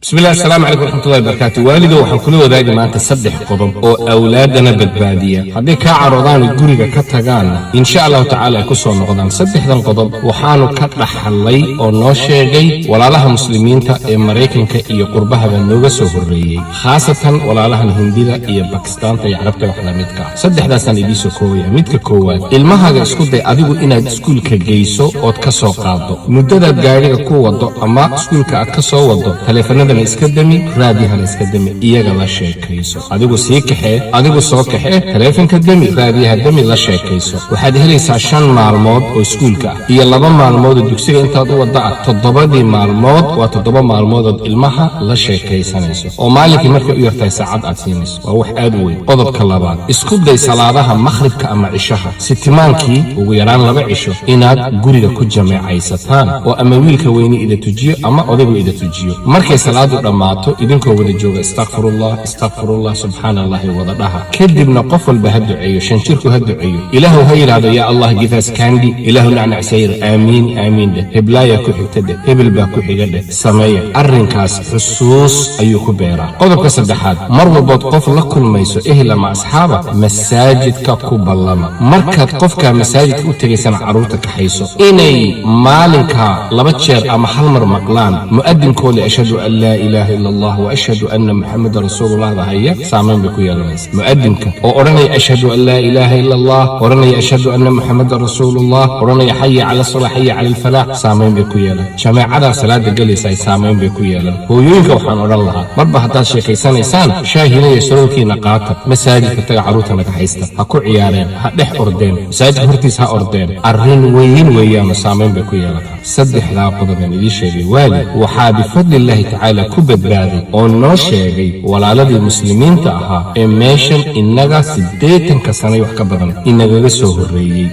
بسم الله السلام عليكم ورحمة الله وبركاته. والده waxaan kula wadaagi maanta saddex qodob oo awlaadana badbaadiya haddii ka caroodaan guriga ka tagaan insha Allah taala ku soo noqdaan. saddexdan qodob waxaanu ka dhaxlay oo noo sheegay walaalaha muslimiinta ee Mareykanka iyo qurbaha nooga soo horeeyay, khaasatan walaalaha Hindida iyo Bakistaanta iyo Carabta wax la midka. saddexdaasan idin soo koobaya. midka koowaad, ilmahaaga isku day adigu inaad iskuulka geyso oo ka soo qaado. muddada gaariga ku wado ama iskuulka aad ka soo wado telefoonada iska dami, raadiyaha iska dami, iyaga la sheekayso. adigu sii kaxee, adigu soo kaxee, telefoonka dami, raadiyaha dami, la sheekayso. waxaad helaysaa 5 maalmood oo iskuulka ah iyo 2 maalmood oo dugsiga intaad u wada ah. 7 maalmood waa 7 maalmood oo ilmaha la sheekaysanayso oo maalinkii markay u yartahay saacad aad siinayso. waa wax aad u weyn. qodobka labaad, isku day salaadaha maghribka ama cishaha sitimaankii ugu yaraan 2 cisho inaad guriga ku jameecaysataan oo ama wiilka weyni ida tujiyo ama odaygu ida tujiyo. markay salaadu dhammaato idinkoo wada jooga astaghfirullah subhanallah wada dhaha. kadibna qof walba ha duceeyo, shanjirku ha duceeyo. ilaahu ha yiraahdo ya Allah give us candy, ilaahu nacnac sayr, amiin amiin de. heblaaya ku xigta de, hebel baa ku xiga de. sameeya arrinkaas, xusuus ayuu ku beeraa. qodobka saddexaad, mar walbood qof la kulmayso ehel ama asxaaba, masaajidka ku ballama. markaad qofka masaajidka u tagaysana caruurta kaxayso inay maalinka 2 jeer ama 1 mar maqlaan mu'adinkooda ashhadu an la ilaha illa allah wa ashhadu anna muhammadar rasulullah haya saameyn bay ku yeelanaysa. mu'adinka oo oranaya ashhadu an la ilaha illa allah, oranaya ashhadu anna muhammadar rasulullah, oranaya hayya ala salah, hayya ala falah, saameyn bay ku yeelan. jamaacada salaada galaysa saameyn bay ku yeelan. hooyooyinka waxaan oran lahaa, marba haddaad sheekaysanaysaan shaahilaya sarowkiina qaata, masaajidka taga caruurtana ka haysta, ha ku ciyaareen, ha dhex ordeen, masaajidka hortiisa ha ordeen. arrin weyn weeyaan, saameyn bay ku yeelataa. saddexdaa qodob aan idin sheegay waali waxaa bifadlillahi tacaala ku badbaaday oo noo sheegay walaaladii muslimiinta ahaa ee meeshan innaga 80 sano wax ka badan inagaga soo horeeyay.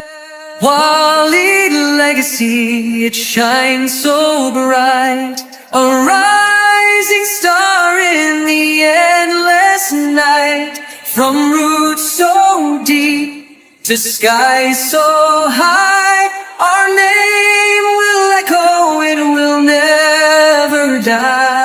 Wali legacy, it shines so bright, a rising star in the endless night. From roots so deep to skies so high, our name will echo, it will never die.